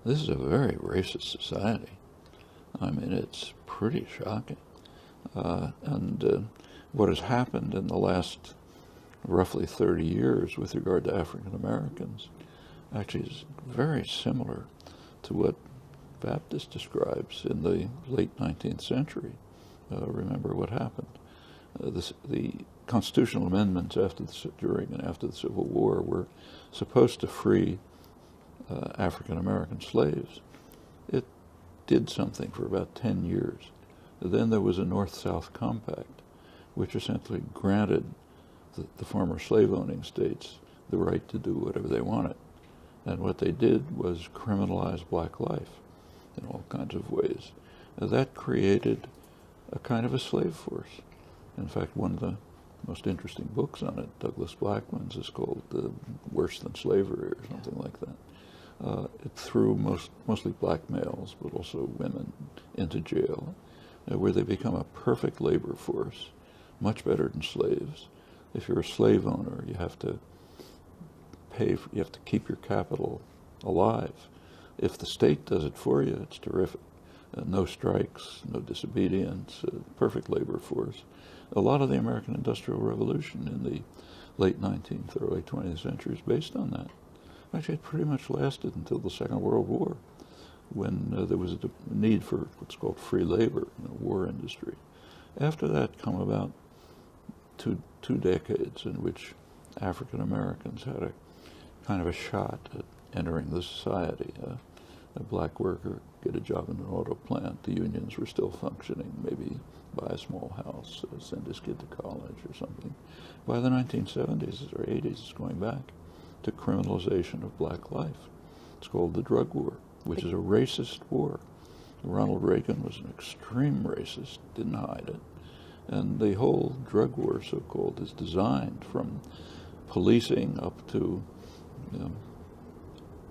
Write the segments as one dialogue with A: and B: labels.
A: This is a very racist society. I mean, it's pretty shocking. And what has happened in the last roughly 30 years with regard to African Americans actually is very similar to what Baptist describes in the late 19th century. Remember what happened. The constitutional amendments during and after the Civil War were supposed to free African American slaves. It did something for about 10 years. Then there was a North-South Compact, which essentially granted the former slave-owning states the right to do whatever they wanted. And what they did was criminalize black life in all kinds of ways. That created a kind of a slave force. In fact, one of the most interesting books on it, Douglas Blackmon's, is called Worse Than Slavery or something like that. It threw mostly black males, but also women, into jail, where they become a perfect labor force, much better than slaves. If you're a slave owner, you have to you have to keep your capital alive. If the state does it for you, it's terrific. No strikes, no disobedience, perfect labor force. A lot of the American Industrial Revolution in the late 19th, early 20th century is based on that. Actually, it pretty much lasted until the Second World War, when there was a need for what's called free labor in the war industry. After that come about two decades in which African Americans had a kind of a shot at entering the society. A black worker get a job in an auto plant. The unions were still functioning, maybe buy a small house, send his kid to college or something. By the 1970s or 80s, it's going back to criminalization of black life. It's called the drug war, which is a racist war. Ronald Reagan was an extreme racist, didn't hide it. And the whole drug war, so-called, is designed from policing up to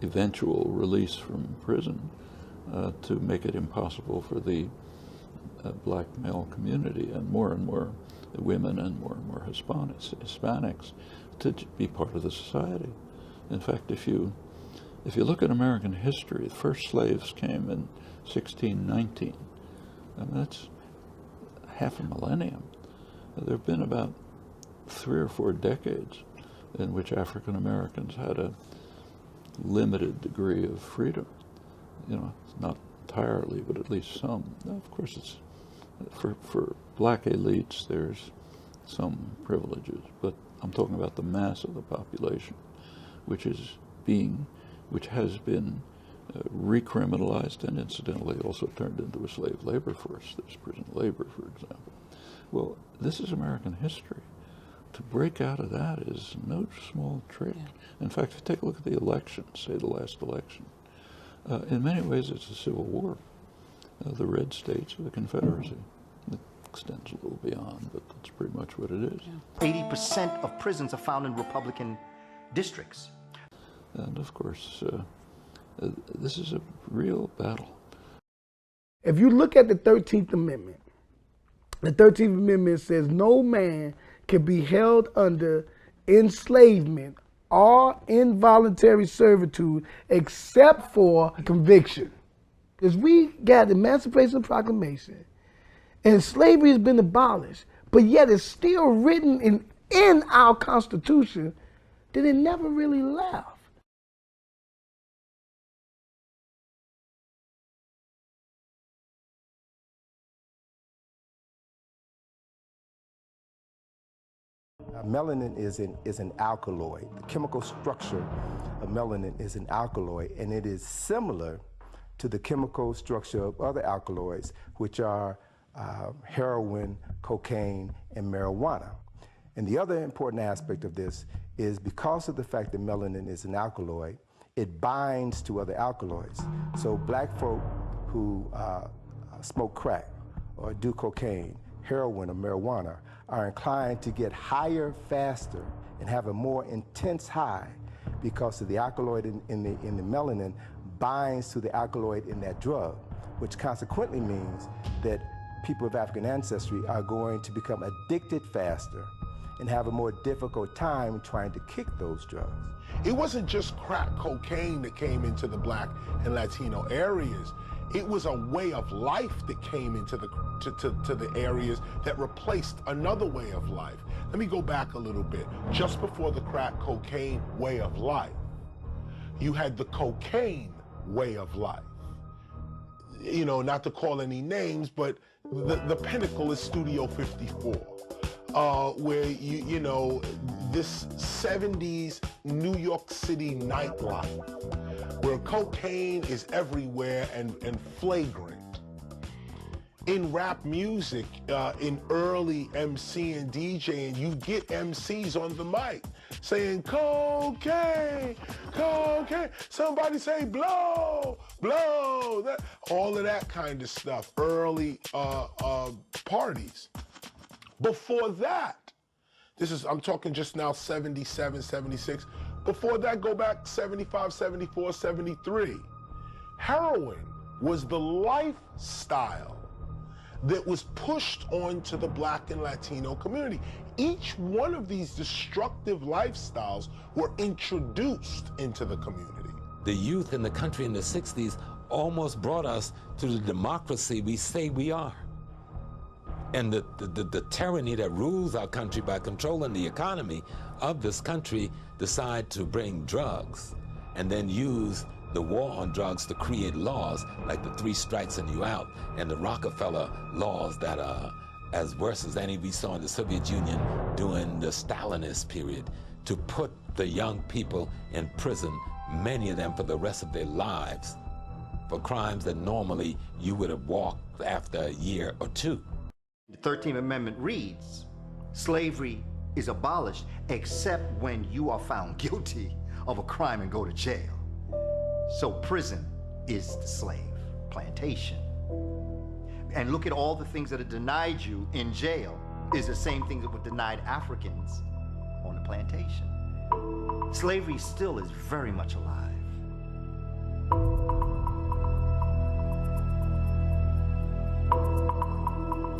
A: eventual release from prison to make it impossible for the black male community and more women and more Hispanics to be part of the society. In fact, if you look at American history, the first slaves came in 1619. I mean, that's half a millennium. There have been about 3 or 4 decades in which African Americans had a limited degree of freedom. Not entirely, but at least some. Now, of course, it's for black elites, there's some privileges, but I'm talking about the mass of the population, which has been recriminalized and incidentally also turned into a slave labor force. There's prison labor, for example. Well, this is American history. To break out of that is no small trick. Yeah. In fact, if you take a look at the election, say the last election, in many ways it's a civil war. The red states or the Confederacy. It extends a little beyond, but that's pretty much what it is.
B: 80% of prisons are found in Republican districts.
A: And of course, this is a real battle.
C: If you look at the 13th Amendment says no man can be held under enslavement or involuntary servitude except for conviction. Because we got the Emancipation Proclamation and slavery has been abolished, but yet it's still written in our Constitution that it never really left.
D: Melanin is an alkaloid. The chemical structure of melanin is an alkaloid, and it is similar to the chemical structure of other alkaloids, which are heroin, cocaine, and marijuana. And the other important aspect of this is because of the fact that melanin is an alkaloid, it binds to other alkaloids. So black folk who smoke crack or do cocaine, heroin, or marijuana are inclined to get higher faster and have a more intense high because of the alkaloid in the melanin binds to the alkaloid in that drug, which consequently means that people of African ancestry are going to become addicted faster and have a more difficult time trying to kick those drugs.
E: It wasn't just crack cocaine that came into the Black and Latino areas. It was a way of life that came into the areas that replaced another way of life. Let me go back a little bit. Just before the crack cocaine way of life, you had the cocaine way of life. You know, not to call any names, but the pinnacle is Studio 54, where you know, this 70s New York City nightlife, where cocaine is everywhere and flagrant. In rap music, in early MC and DJing, you get MCs on the mic saying cocaine, cocaine. Somebody say blow, blow. That, all of that kind of stuff. Early parties. Before that, I'm talking just now 77, 76. Before that, go back 75, 74, 73. Heroin was the lifestyle that was pushed onto the Black and Latino community. Each one of these destructive lifestyles were introduced into the community.
F: The youth in the country in the 60s almost brought us to the democracy we say we are. And the tyranny that rules our country by controlling the economy of this country decide to bring drugs and then use the war on drugs to create laws like the 3 strikes and you out and the Rockefeller laws that are as worse as any we saw in the Soviet Union during the Stalinist period, to put the young people in prison, many of them for the rest of their lives, for crimes that normally you would have walked after a year or 2.
B: The 13th Amendment reads, slavery is abolished except when you are found guilty of a crime and go to jail. So prison is the slave plantation. And look at all the things that are denied you in jail is the same thing that were denied Africans on the plantation. Slavery still is very much alive.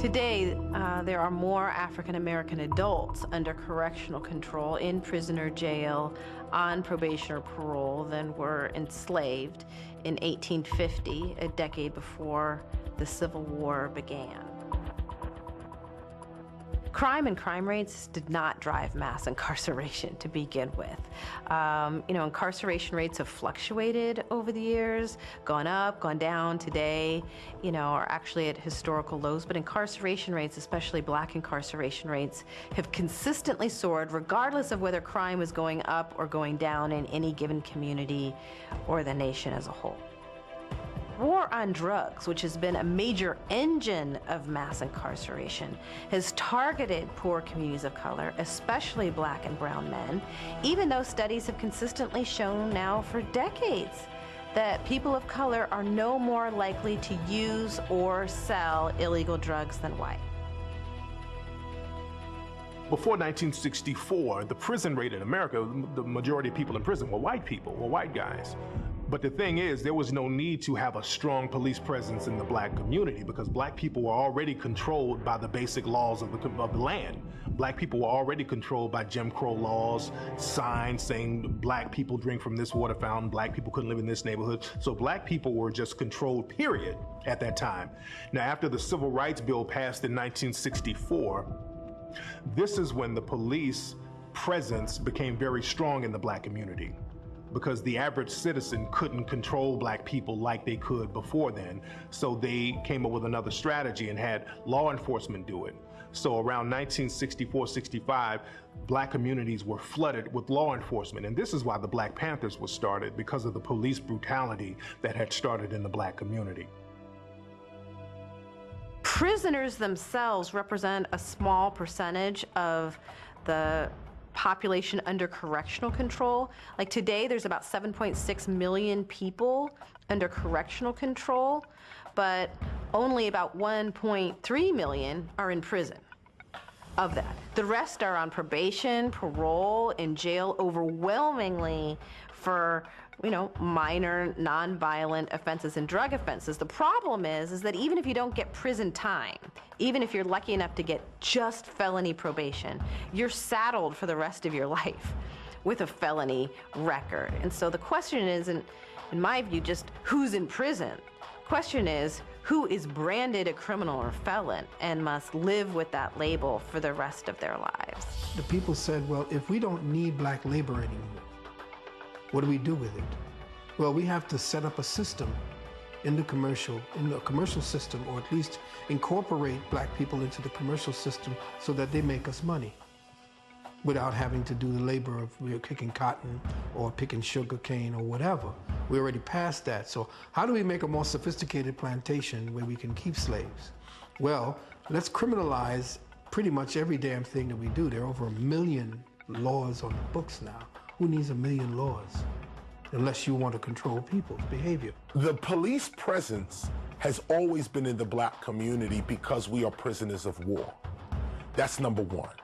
G: Today, there are more African American adults under correctional control in prison or jail on probation or parole than were enslaved in 1850, a decade before the Civil War began. Crime and crime rates did not drive mass incarceration to begin with. You know, incarceration rates have fluctuated over the years, gone up, gone down. Today, you know, are actually at historical lows, but incarceration rates, especially Black incarceration rates, have consistently soared regardless of whether crime is going up or going down in any given community or the nation as a whole. War on drugs, which has been a major engine of mass incarceration, has targeted poor communities of color, especially Black and brown men, even though studies have consistently shown now for decades that people of color are no more likely to use or sell illegal drugs than white.
H: Before 1964, the prison rate in America, the majority of people in prison were white people, were white guys. But the thing is, there was no need to have a strong police presence in the Black community because Black people were already controlled by the basic laws of the land. Black people were already controlled by Jim Crow laws, signs saying Black people drink from this water fountain, Black people couldn't live in this neighborhood. So Black people were just controlled, period, at that time. Now, after the Civil Rights Bill passed in 1964, this is when the police presence became very strong in the Black community, because the average citizen couldn't control Black people like they could before then. So they came up with another strategy and had law enforcement do it. So around 1964, 65, Black communities were flooded with law enforcement. And this is why the Black Panthers was started, because of the police brutality that had started in the Black community.
G: Prisoners themselves represent a small percentage of the population under correctional control. Like today, there's about 7.6 million people under correctional control, but only about 1.3 million are in prison of that. The rest are on probation, parole, in jail, overwhelmingly for minor nonviolent offenses and drug offenses. The problem is that even if you don't get prison time, even if you're lucky enough to get just felony probation, you're saddled for the rest of your life with a felony record. And so the question isn't, in my view, just who's in prison. The question is, who is branded a criminal or felon and must live with that label for the rest of their lives.
C: The people said, well, if we don't need black labor anymore, what do we do with it? Well, we have to set up a system in the commercial system, or at least incorporate black people into the commercial system so that they make us money without having to do the labor of picking cotton or picking sugar cane or whatever. We're already past that. So how do we make a more sophisticated plantation where we can keep slaves? Well, let's criminalize pretty much every damn thing that we do. There are over 1 million laws on the books now. Who needs 1 million laws? Unless you want to control people's behavior.
E: The police presence has always been in the black community because we are prisoners of war. That's number one.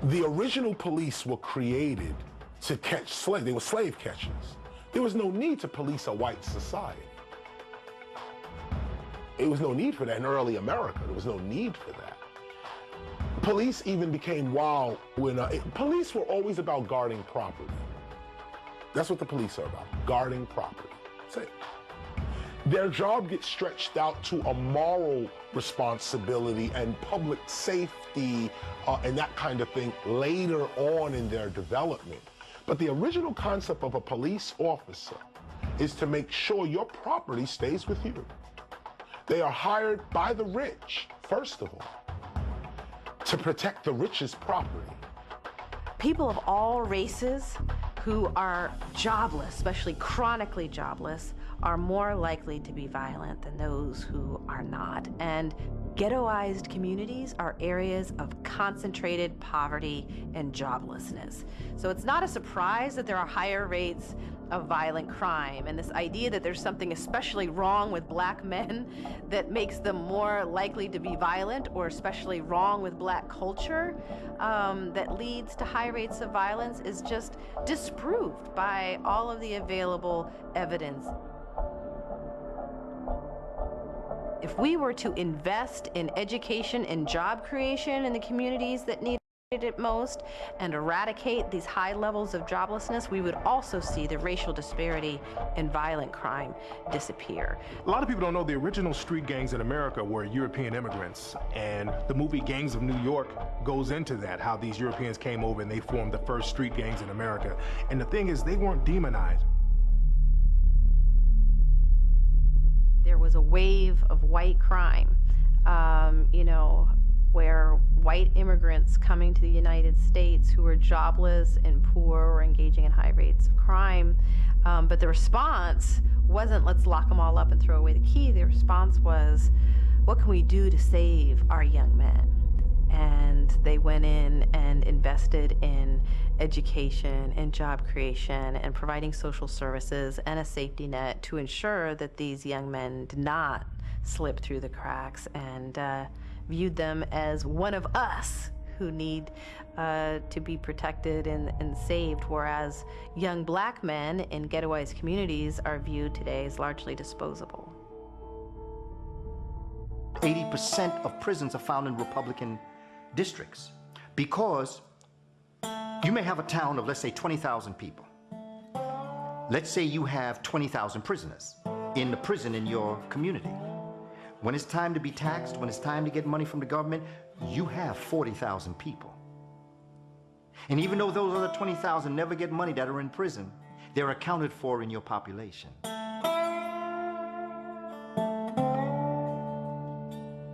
E: The original police were created to catch slaves. They were slave catchers. There was no need to police a white society. There was no need for that in early America. There was no need for that. Police even became wild when police were always about guarding property. That's what the police are about, guarding property. That's it. Their job gets stretched out to a moral responsibility and public safety and that kind of thing later on in their development. But the original concept of a police officer is to make sure your property stays with you. They are hired by the rich, first of all, to protect the rich's property.
G: People of all races who are jobless, especially chronically jobless, are more likely to be violent than those who are not. And ghettoized communities are areas of concentrated poverty and joblessness. So it's not a surprise that there are higher rates of violent crime, and this idea that there's something especially wrong with black men that makes them more likely to be violent, or especially wrong with black culture that leads to high rates of violence, is just disproved by all of the available evidence. If we were to invest in education and job creation in the communities that need it most and eradicate these high levels of joblessness, we would also see the racial disparity in violent crime disappear.
H: A lot of people don't know the original street gangs in America were European immigrants, and the movie Gangs of New York goes into that, how these Europeans came over and they formed the first street gangs in America. And the thing is, they weren't demonized.
G: There was a wave of white crime, where white immigrants coming to the United States who were jobless and poor were engaging in high rates of crime. But the response wasn't, let's lock them all up and throw away the key. The response was, what can we do to save our young men? And they went in and invested in education and job creation and providing social services and a safety net to ensure that these young men did not slip through the cracks, and viewed them as one of us who need to be protected and saved, whereas young black men in ghettoized communities are viewed today as largely disposable.
B: 80% of prisons are found in Republican districts because you may have a town of, let's say, 20,000 people. Let's say you have 20,000 prisoners in the prison in your community. When it's time to be taxed, when it's time to get money from the government, you have 40,000 people. And even though those other 20,000 never get money that are in prison, they're accounted for in your population.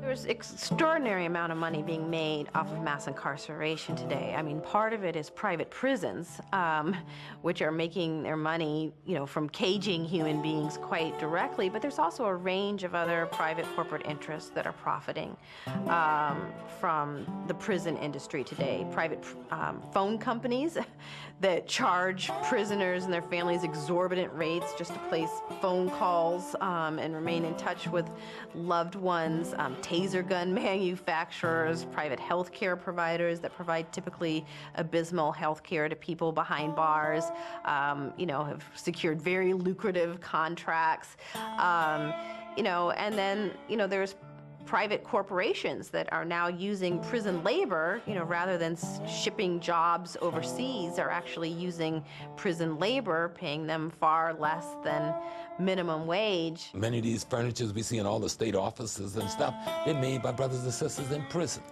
G: There's extraordinary amount of money being made off of mass incarceration today. I mean, part of it is private prisons, which are making their money, from caging human beings quite directly, but there's also a range of other private corporate interests that are profiting from the prison industry today. Private phone companies that charge prisoners and their families exorbitant rates just to place phone calls and remain in touch with loved ones, tasing laser gun manufacturers, private healthcare providers that provide typically abysmal healthcare to people behind bars, have secured very lucrative contracts, and then, there's private corporations that are now using prison labor, rather than shipping jobs overseas, are actually using prison labor, paying them far less than minimum wage.
F: Many of these furnitures we see in all the state offices and stuff, they're made by brothers and sisters in prison.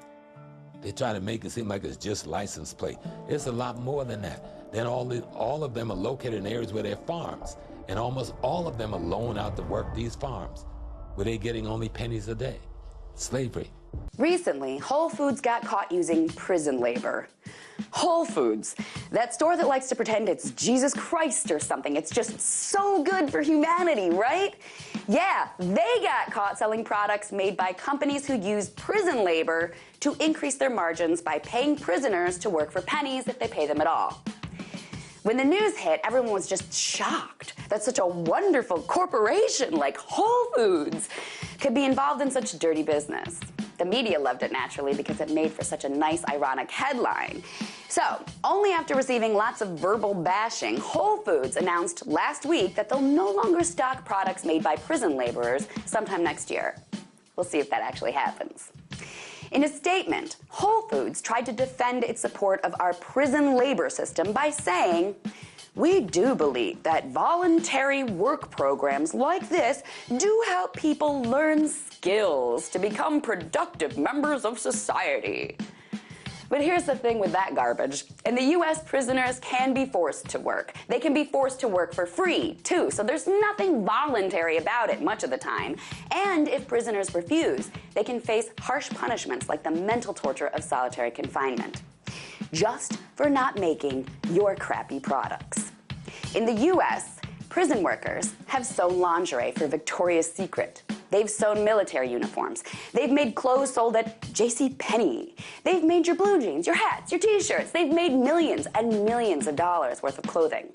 F: They try to make it seem like it's just license plate. It's a lot more than that. Then all of them are located in areas where they're farms, and almost all of them are loaned out to work these farms, where they're getting only pennies a day. Slavery.
I: Recently, Whole Foods got caught using prison labor. Whole Foods, that store that likes to pretend it's Jesus Christ or something. It's just so good for humanity, right? Yeah, they got caught selling products made by companies who use prison labor to increase their margins by paying prisoners to work for pennies if they pay them at all. When the news hit, everyone was just shocked that such a wonderful corporation like Whole Foods could be involved in such dirty business. The media loved it naturally because it made for such a nice, ironic headline. So, only after receiving lots of verbal bashing, Whole Foods announced last week that they'll no longer stock products made by prison laborers sometime next year. We'll see if that actually happens. In a statement, Whole Foods tried to defend its support of our prison labor system by saying, "We do believe that voluntary work programs like this do help people learn skills to become productive members of society." But here's the thing with that garbage. In the US, prisoners can be forced to work. They can be forced to work for free, too, so there's nothing voluntary about it much of the time. And if prisoners refuse, they can face harsh punishments like the mental torture of solitary confinement, just for not making your crappy products. In the US, prison workers have sewn lingerie for Victoria's Secret. They've sewn military uniforms. They've made clothes sold at JCPenney. They've made your blue jeans, your hats, your t-shirts. They've made millions and millions of dollars worth of clothing.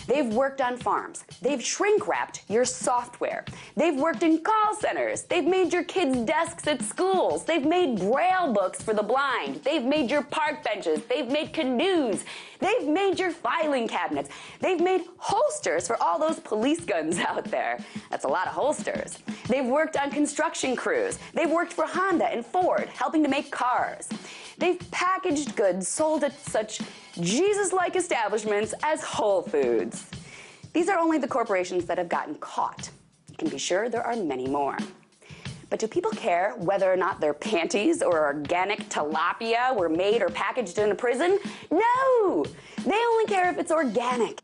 I: They've worked on farms. They've shrink-wrapped your software. They've worked in call centers. They've made your kids' desks at schools. They've made Braille books for the blind. They've made your park benches. They've made canoes. They've made your filing cabinets. They've made holsters for all those police guns out there. That's a lot of holsters. They've worked on construction crews. They've worked for Honda and Ford, helping to make cars. They've packaged goods sold at such Jesus-like establishments as Whole Foods. These are only the corporations that have gotten caught. You can be sure there are many more. But do people care whether or not their panties or organic tilapia were made or packaged in a prison? No! They only care if it's organic.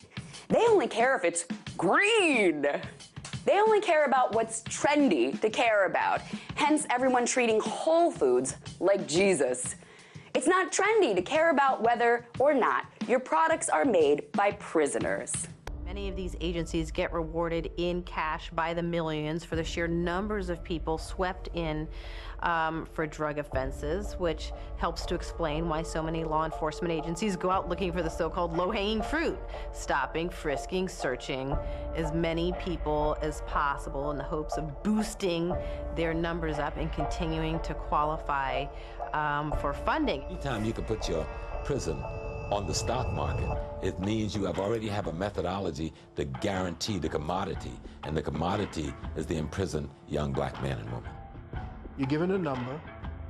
I: They only care if it's green. They only care about what's trendy to care about. Hence, everyone treating Whole Foods like Jesus. It's not trendy to care about whether or not your products are made by prisoners.
G: Many of these agencies get rewarded in cash by the millions for the sheer numbers of people swept in for drug offenses, which helps to explain why so many law enforcement agencies go out looking for the so-called low-hanging fruit, stopping, frisking, searching as many people as possible in the hopes of boosting their numbers up and continuing to qualify for funding.
F: Anytime you can put your prison on the stock market, it means you already have a methodology to guarantee the commodity, and the commodity is the imprisoned young black man and woman.
C: You're given a number,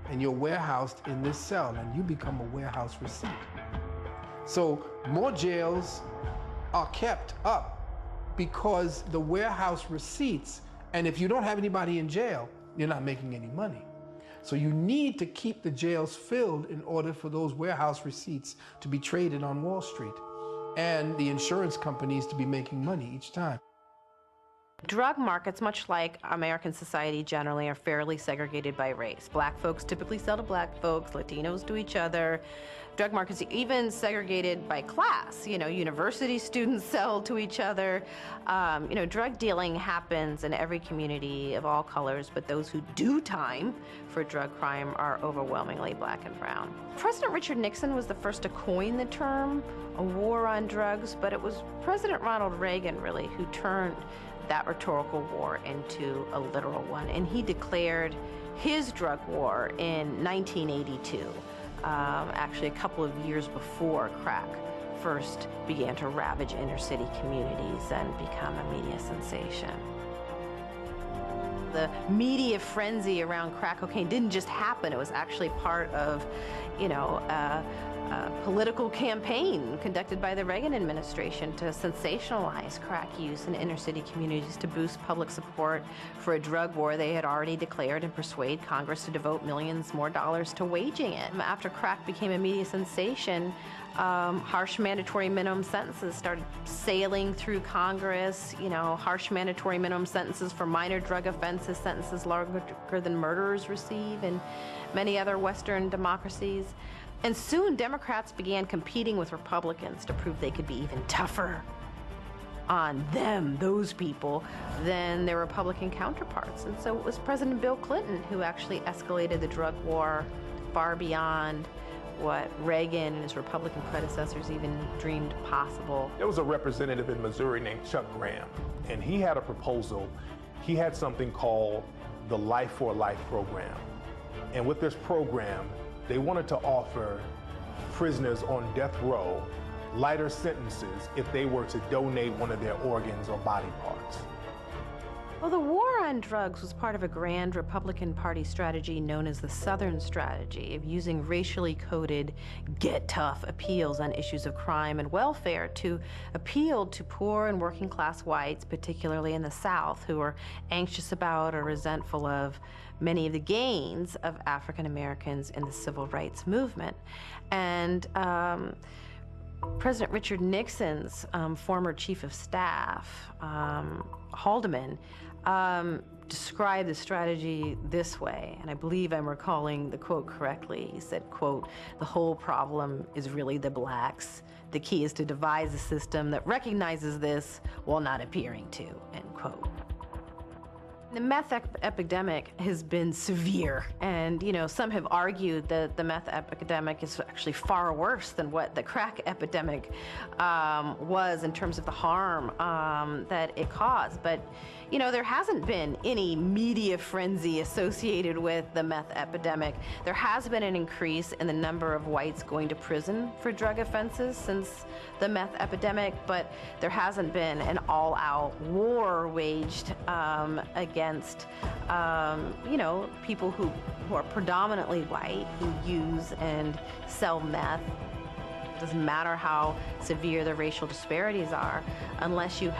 C: and you're warehoused in this cell, and you become a warehouse receipt. So more jails are kept up because the warehouse receipts, and if you don't have anybody in jail, you're not making any money. So you need to keep the jails filled in order for those warehouse receipts to be traded on Wall Street and the insurance companies to be making money each time.
G: Drug markets, much like American society generally, are fairly segregated by race. Black folks typically sell to black folks, Latinos to each other. Drug markets are even segregated by class. University students sell to each other. Drug dealing happens in every community of all colors, but those who do time for drug crime are overwhelmingly black and brown. President Richard Nixon was the first to coin the term a war on drugs, but it was President Ronald Reagan, really, who turned that rhetorical war into a literal one. And he declared his drug war in 1982, actually a couple of years before crack first began to ravage inner city communities and become a media sensation. The media frenzy around crack cocaine didn't just happen. It was actually part of, a political campaign conducted by the Reagan administration to sensationalize crack use in inner city communities to boost public support for a drug war they had already declared and persuade Congress to devote millions more dollars to waging it. After crack became a media sensation, harsh mandatory minimum sentences started sailing through Congress, harsh mandatory minimum sentences for minor drug offenses, sentences larger than murderers receive in many other Western democracies. And soon Democrats began competing with Republicans to prove they could be even tougher on them, those people, than their Republican counterparts. And so it was President Bill Clinton who actually escalated the drug war far beyond what Reagan and his Republican predecessors even dreamed possible.
H: There was a representative in Missouri named Chuck Graham, and he had a proposal. He had something called the Life for Life program. And with this program, they wanted to offer prisoners on death row lighter sentences if they were to donate one of their organs or body parts.
G: Well, the war on drugs was part of a grand Republican Party strategy known as the Southern Strategy of using racially coded get tough appeals on issues of crime and welfare to appeal to poor and working class whites, particularly in the South, who are anxious about or resentful of many of the gains of African Americans in the civil rights movement. And President Richard Nixon's former chief of staff, Haldeman, described the strategy this way, and I believe I'm recalling the quote correctly. He said, quote, "The whole problem is really the blacks. The key is to devise a system that recognizes this while not appearing to," end quote. The meth epidemic has been severe, and some have argued that the meth epidemic is actually far worse than what the crack epidemic was in terms of the harm that it caused. But there hasn't been any media frenzy associated with the meth epidemic. There has been an increase in the number of whites going to prison for drug offenses since the meth epidemic, but there hasn't been an all-out war waged against, people who are predominantly white, who use and sell meth. It doesn't matter how severe the racial disparities are, unless you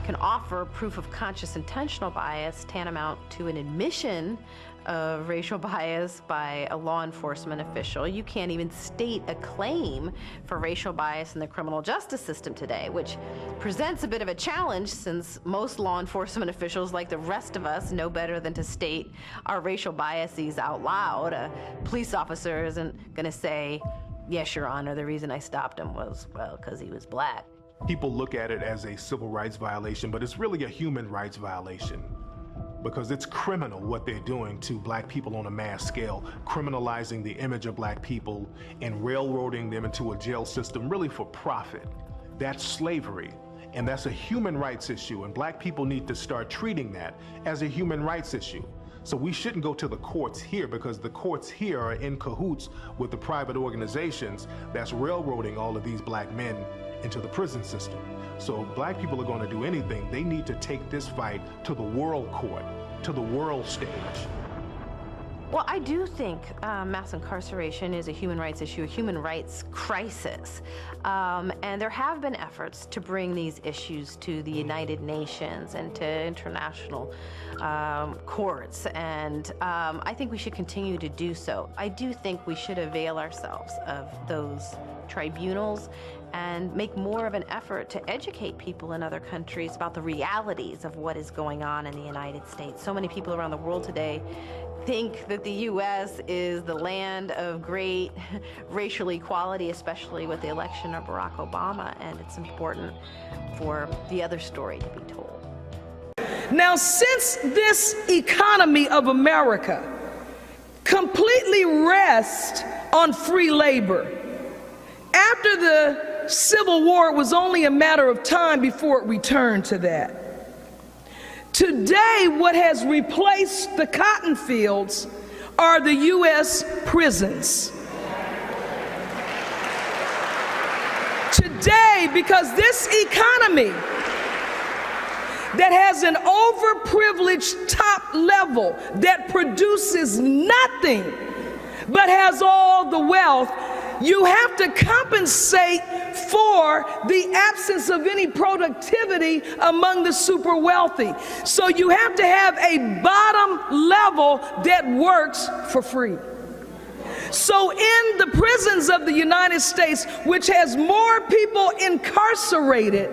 G: can offer proof of conscious intentional bias tantamount to an admission of racial bias by a law enforcement official. You can't even state a claim for racial bias in the criminal justice system today, which presents a bit of a challenge since most law enforcement officials, like the rest of us, know better than to state our racial biases out loud. A police officer isn't going to say, "Yes, Your Honor, the reason I stopped him was, well, because he was black."
H: People look at it as a civil rights violation, but it's really a human rights violation because it's criminal what they're doing to black people on a mass scale, criminalizing the image of black people and railroading them into a jail system really for profit. That's slavery, and that's a human rights issue, and black people need to start treating that as a human rights issue. So we shouldn't go to the courts here because the courts here are in cahoots with the private organizations that's railroading all of these black men into the prison system. So if black people are going to do anything, they need to take this fight to the world court, to the world stage.
G: Well, I do think mass incarceration is a human rights issue, a human rights crisis. And there have been efforts to bring these issues to the United Nations and to international courts. And I think we should continue to do so. I do think we should avail ourselves of those tribunals and make more of an effort to educate people in other countries about the realities of what is going on in the United States. So many people around the world today think that the U.S. is the land of great racial equality, especially with the election of Barack Obama, and it's important for the other story to be told.
J: Now, since this economy of America completely rests on free labor, after the Civil War, it was only a matter of time before it returned to that. Today, what has replaced the cotton fields are the U.S. prisons. Today, because this economy that has an overprivileged top level that produces nothing but has all the wealth, you have to compensate for the absence of any productivity among the super wealthy. So you have to have a bottom level that works for free. So in the prisons of the United States, which has more people incarcerated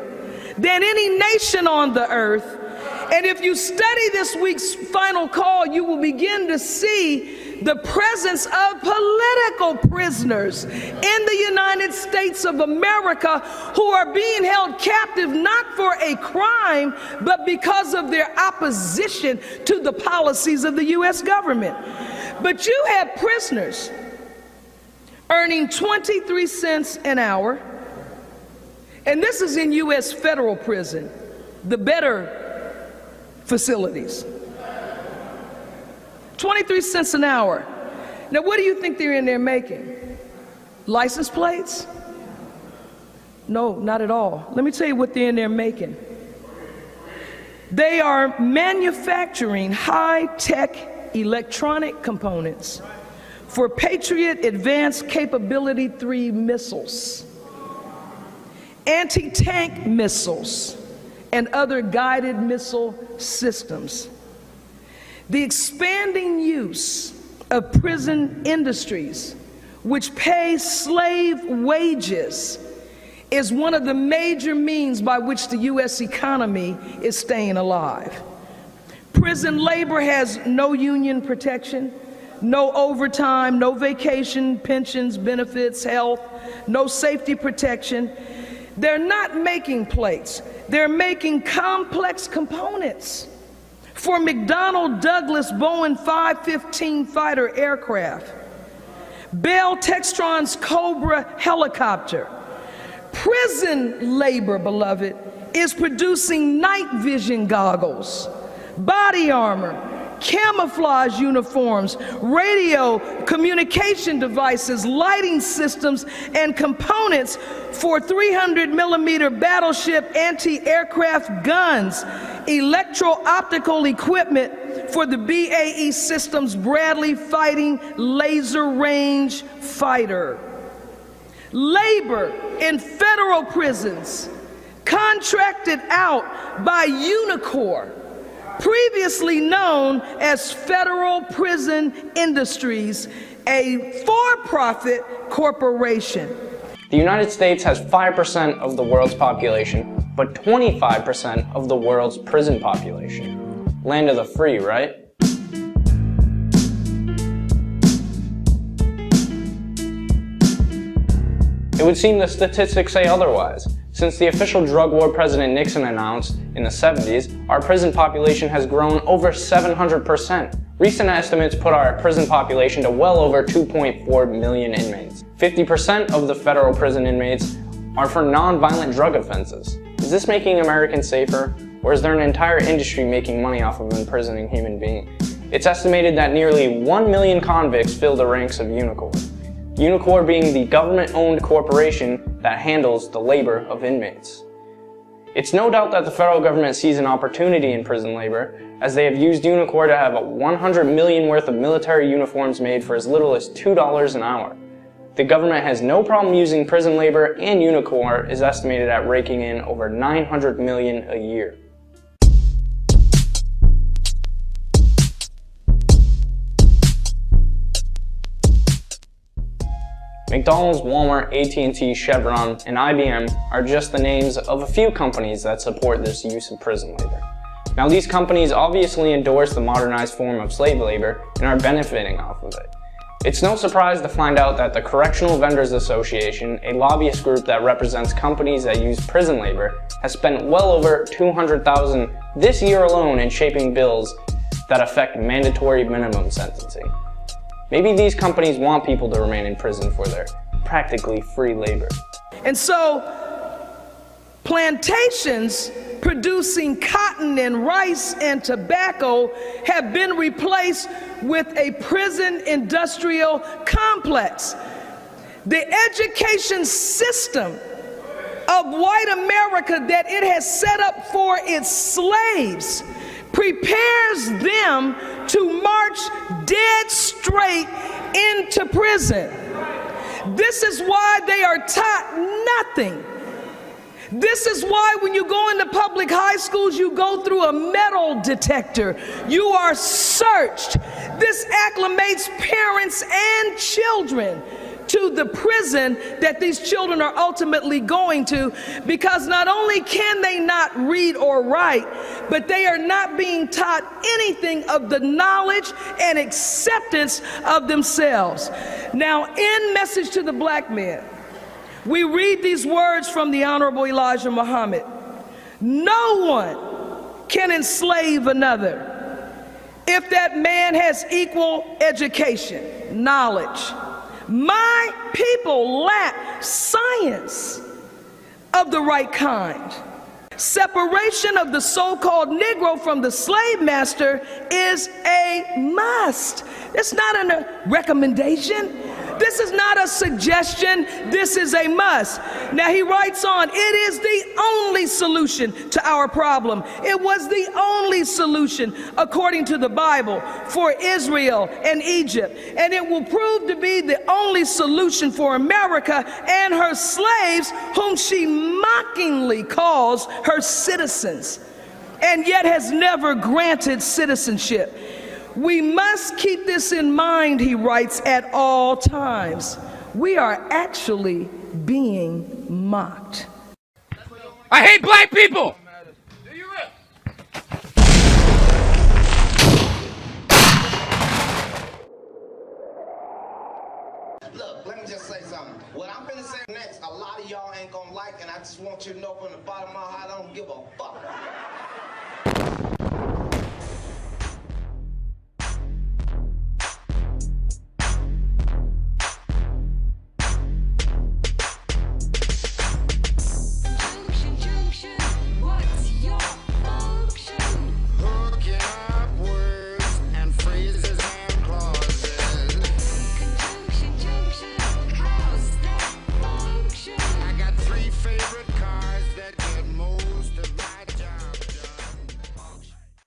J: than any nation on the earth, and if you study this week's Final Call, you will begin to see the presence of political prisoners in the United States of America who are being held captive not for a crime, but because of their opposition to the policies of the U.S. government. But you have prisoners earning 23 cents an hour, and this is in U.S. federal prison, the better facilities. 23 cents an hour. Now, what do you think they're in there making? License plates? No, not at all. Let me tell you what they're in there making. They are manufacturing high-tech electronic components for Patriot Advanced Capability 3 missiles, anti-tank missiles, and other guided missile systems. The expanding use of prison industries, which pay slave wages, is one of the major means by which the U.S. economy is staying alive. Prison labor has no union protection, no overtime, no vacation, pensions, benefits, health, no safety protection. They're not making plates. They're making complex components for McDonnell Douglas Boeing 515 fighter aircraft, Bell Textron's Cobra helicopter. Prison labor, beloved, is producing night vision goggles, body armor, camouflage uniforms, radio communication devices, lighting systems, and components for 300-millimeter battleship anti-aircraft guns, electro-optical equipment for the BAE Systems Bradley Fighting Laser Range Fighter. Labor in federal prisons contracted out by Unicor, previously known as Federal Prison Industries, a for-profit corporation.
K: The United States has 5% of the world's population, but 25% of the world's prison population. Land of the free, right? It would seem the statistics say otherwise. Since the official drug war President Nixon announced in the 70s, our prison population has grown over 700%. Recent estimates put our prison population to well over 2.4 million inmates. 50% of the federal prison inmates are for non-violent drug offenses. Is this making Americans safer, or is there an entire industry making money off of imprisoning human beings? It's estimated that nearly 1 million convicts fill the ranks of Unicor. Unicor being the government-owned corporation that handles the labor of inmates. It's no doubt that the federal government sees an opportunity in prison labor, as they have used Unicor to have $100 million worth of military uniforms made for as little as $2 an hour. The government has no problem using prison labor, and Unicor is estimated at raking in over $900 million a year. McDonald's, Walmart, AT&T, Chevron, and IBM are just the names of a few companies that support this use of prison labor. Now, these companies obviously endorse the modernized form of slave labor and are benefiting off of it. It's no surprise to find out that the Correctional Vendors Association, a lobbyist group that represents companies that use prison labor, has spent well over $200,000 this year alone in shaping bills that affect mandatory minimum sentencing. Maybe these companies want people to remain in prison for their practically free labor.
J: And so, Plantations producing cotton and rice and tobacco have been replaced with a prison industrial complex. The education system of white America that it has set up for its slaves prepares them to march dead straight into prison. This is why they are taught nothing. This is why when you go into public high schools, you go through a metal detector. You are searched. This acclimates parents and children to the prison that these children are ultimately going to, because not only can they not read or write, but they are not being taught anything of the knowledge and acceptance of themselves. Now, in Message to the Black Man, we read these words from the Honorable Elijah Muhammad. No one can enslave another if that man has equal education, knowledge. My people lack science of the right kind. Separation of the so-called Negro from the slave master is a must. It's not a recommendation. This is not a suggestion. This is a must. Now he writes on, it is the only solution to our problem. It was the only solution, according to the Bible, for Israel and Egypt. And it will prove to be the only solution for America and her slaves, whom she mockingly calls her citizens, and yet has never granted citizenship. We must keep this in mind, he writes, at all times. We are actually being mocked.
L: I hate black people!
M: Look, let me just say something. What I'm gonna say next, a lot of y'all ain't gonna like, and I just want you to know from the bottom of my heart, I don't give a fuck.